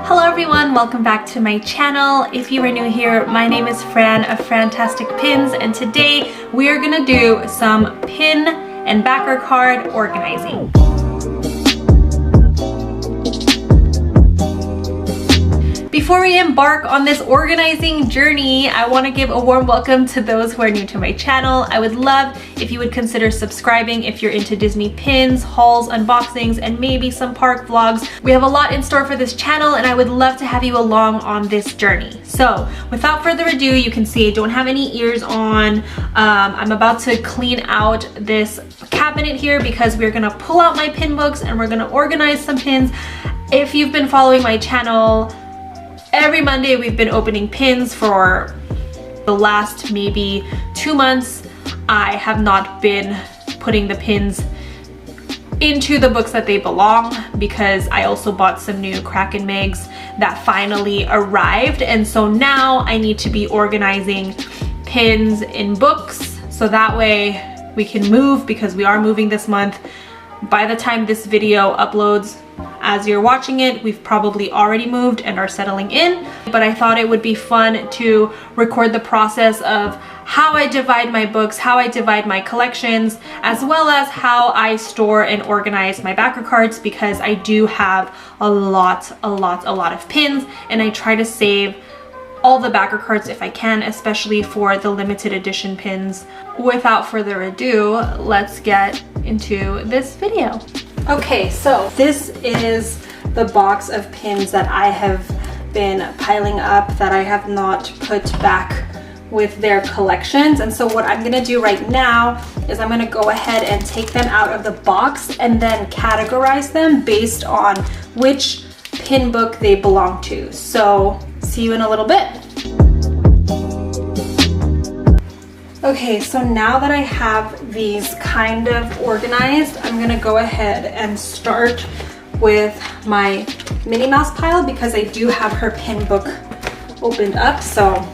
Hello everyone, welcome back to my channel. If you are new here, my name is Fran of Frantastic Pins, and today we are gonna do some pin and backer card organizing. Before we embark on this organizing journey, I want to give a warm welcome to those who are new to my channel. I would love if you would consider subscribing if you're into Disney pins, hauls, unboxings, and maybe some park vlogs. We have a lot in store for this channel and I would love to have you along on this journey. So without further ado, you can see I don't have any ears on. I'm about to clean out this cabinet here because we're gonna pull out my pin books and we're gonna organize some pins. If you've been following my channel, every Monday we've been opening pins for the last maybe 2 months. I have not been putting the pins into the books that they belong because I also bought some new Kraken mags that finally arrived, and so now I need to be organizing pins in books so that way we can move, because we are moving this month. By the time this video uploads, as you're watching it, we've probably already moved and are settling in, but I thought it would be fun to record the process of how I divide my books, how I divide my collections, as well as how I store and organize my backer cards, because I do have a lot of pins, and I try to save all the backer cards if I can, especially for the limited edition pins. Without further ado, let's get into this video. Okay, so this is the box of pins that I have been piling up that I have not put back with their collections. And so what I'm gonna do right now is I'm gonna go ahead and take them out of the box and then categorize them based on which pin book they belong to. So see you in a little bit. Okay, so now that I have these kind of organized, I'm gonna go ahead and start with my Minnie Mouse pile because I do have her pin book opened up. So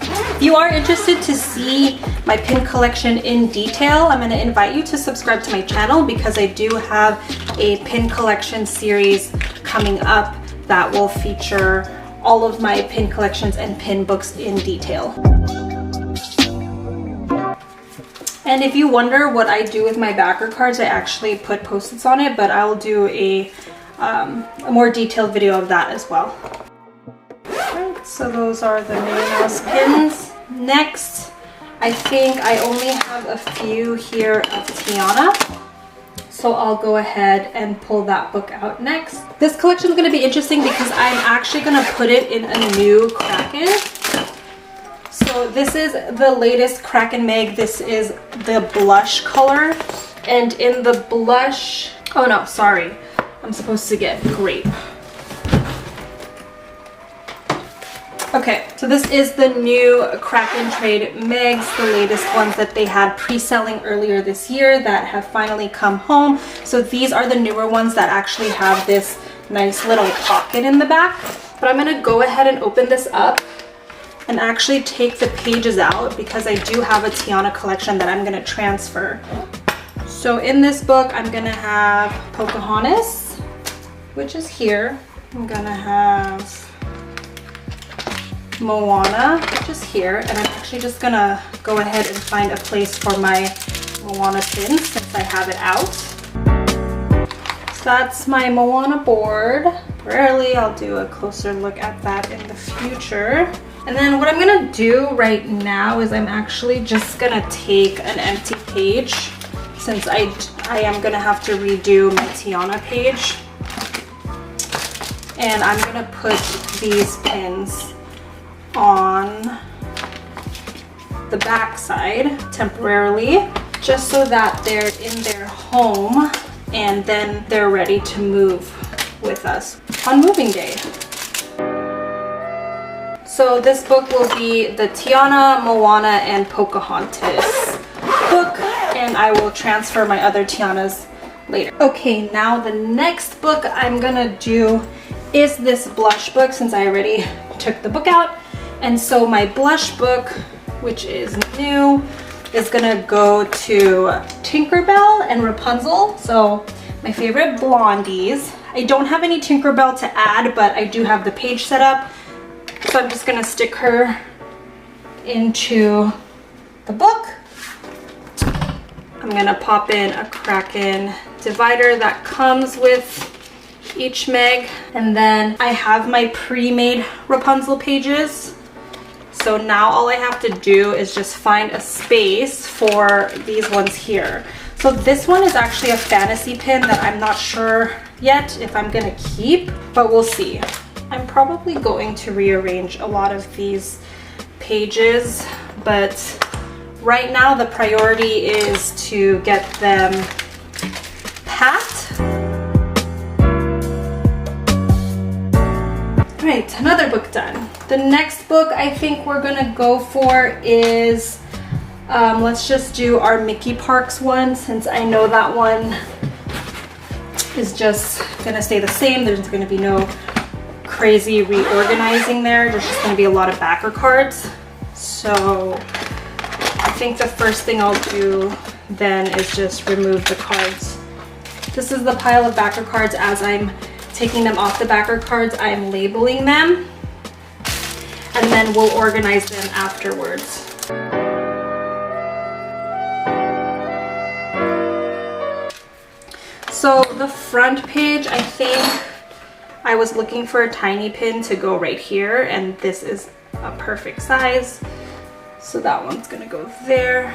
if you are interested to see my pin collection in detail, I'm gonna invite you to subscribe to my channel because I do have a pin collection series coming up that will feature all of my pin collections and pin books in detail. And if you wonder what I do with my backer cards, I actually put post-its on it, but I'll do a more detailed video of that as well. Alright, so those are the Minnie Mouse pins. Next, I think I only have a few here of Tiana, so I'll go ahead and pull that book out next. This collection is going to be interesting because I'm actually going to put it in a new Kraken. So this is the latest Kraken mag. This is the blush color, and in the blush, oh no, sorry, I'm supposed to get grape. Okay, so this is the new Kraken Trade mags, the latest ones that they had pre-selling earlier this year that have finally come home. So these are the newer ones that actually have this nice little pocket in the back. But I'm gonna go ahead and open this up and actually take the pages out because I do have a Tiana collection that I'm gonna transfer. So in this book, I'm gonna have Pocahontas, which is here. I'm gonna have Moana, which is here, and I'm actually just gonna go ahead and find a place for my Moana pin since I have it out. So that's my Moana board. Rarely I'll do a closer look at that in the future. And then what I'm gonna do right now is I'm actually just gonna take an empty page since I am gonna have to redo my Tiana page. And I'm gonna put these pins on the back side temporarily, just so that they're in their home and then they're ready to move with us on moving day. So this book will be the Tiana, Moana, and Pocahontas book, and I will transfer my other Tianas later. Okay, now the next book I'm gonna do is this blush book since I already took the book out. And so my blush book, which is new, is gonna go to Tinkerbell and Rapunzel. So my favorite blondies. I don't have any Tinkerbell to add, but I do have the page set up. So I'm just gonna stick her into the book. I'm gonna pop in a Kraken divider that comes with each Meg. And then I have my pre-made Rapunzel pages. So now all I have to do is just find a space for these ones here. So this one is actually a fantasy pin that I'm not sure yet if I'm gonna keep, but we'll see. I'm probably going to rearrange a lot of these pages, but right now the priority is to get them packed. All right, another book done. The next book I think we're gonna go for is let's just do our Mickey Parks one, since I know that one is just gonna stay the same. There's gonna be no crazy reorganizing there. There's just gonna be a lot of backer cards. So I think the first thing I'll do then is just remove the cards. This is the pile of backer cards. As I'm taking them off the backer cards, I am labeling them, and then we'll organize them afterwards. So the front page, I think I was looking for a tiny pin to go right here, and this is a perfect size. So that one's gonna go there.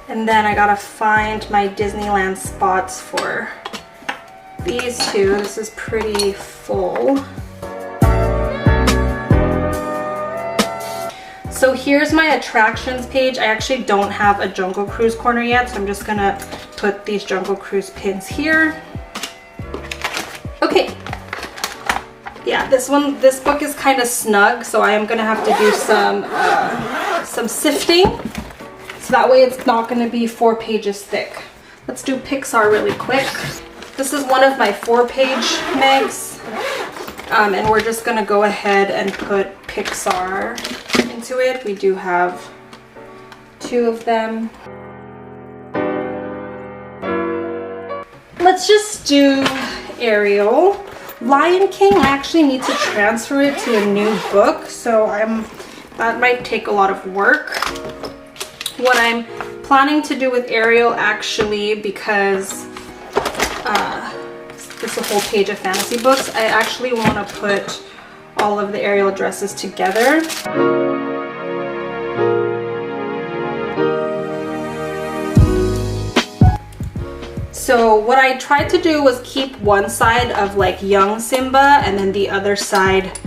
And then I gotta find my Disneyland spots for these two. This is pretty full. So here's my attractions page. I actually don't have a Jungle Cruise corner yet, so I'm just gonna put these Jungle Cruise pins here. Okay. Yeah, this book is kind of snug, so I am gonna have to do some sifting. So that way it's not gonna be 4 pages thick. Let's do Pixar really quick. This is one of my 4-page Megs. And we're just gonna go ahead and put Pixar into it. We do have 2 of them. Let's just do Ariel. Lion King, I actually need to transfer it to a new book, so that might take a lot of work. What I'm planning to do with Ariel, actually, because this is a whole page of fantasy books, I actually want to put all of the Ariel dresses together. So what I tried to do was keep one side of like young Simba and then the other side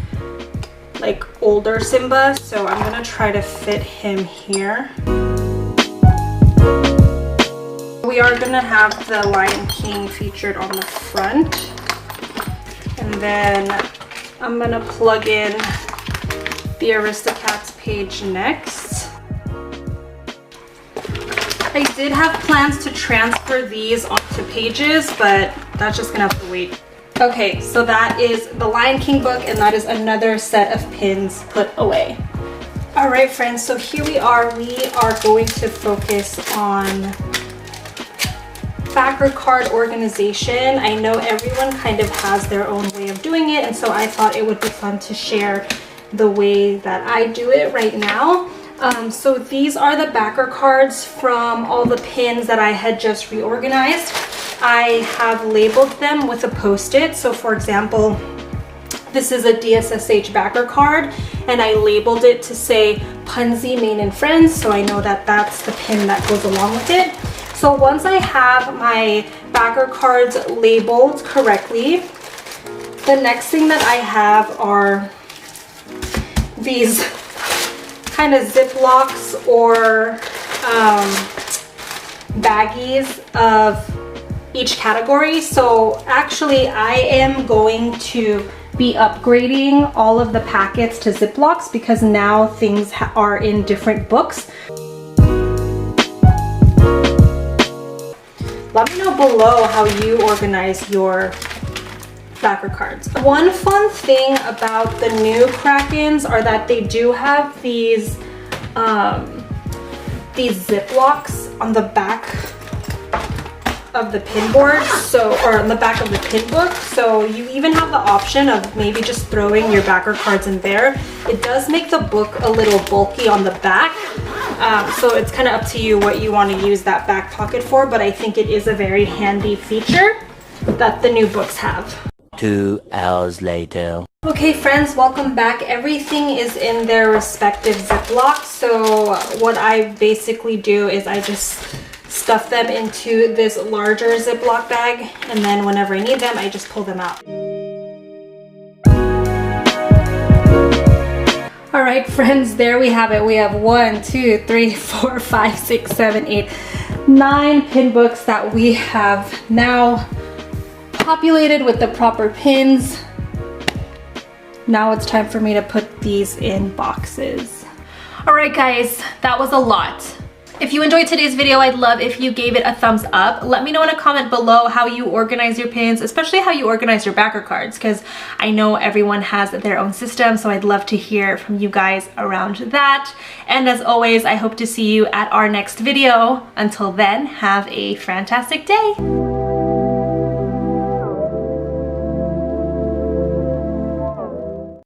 like older Simba. So I'm gonna try to fit him here. We are gonna have the Lion King featured on the front. And then I'm gonna plug in the Aristocats page next. I did have plans to transfer these onto pages, but that's just gonna have to wait. Okay, so that is the Lion King book, and that is another set of pins put away. All right, friends, so here we are. We are going to focus on backer card organization. I know everyone kind of has their own way of doing it, and so I thought it would be fun to share the way that I do it right now. So these are the backer cards from all the pins that I had just reorganized. I have labeled them with a Post-it. So for example, this is a DSSH backer card, and I labeled it to say Punzi, Main and Friends, so I know that that's the pin that goes along with it. So once I have my backer cards labeled correctly, the next thing that I have are these kind of Ziplocs or baggies of each category. So actually I am going to be upgrading all of the packets to Ziplocs because now things are in different books. Let me know below how you organize your backer cards. One fun thing about the new Krakens are that they do have these Ziplocs on the back of the pin board, so, or on the back of the pin book, so you even have the option of maybe just throwing your backer cards in there. It does make the book a little bulky on the back, so it's kind of up to you what you want to use that back pocket for, but I think it is a very handy feature that the new books have. 2 hours later. Okay friends, welcome back. Everything is in their respective Ziplocs, so what I basically do is I just stuff them into this larger Ziploc bag, and then whenever I need them, I just pull them out. All right, friends, there we have it. We have 1, 2, 3, 4, 5, 6, 7, 8, 9 pin books that we have now populated with the proper pins. Now it's time for me to put these in boxes. All right, guys, that was a lot. If you enjoyed today's video, I'd love if you gave it a thumbs up. Let me know in a comment below how you organize your pins, especially how you organize your backer cards, because I know everyone has their own system, so I'd love to hear from you guys around that. And as always, I hope to see you at our next video. Until then, have a fantastic day.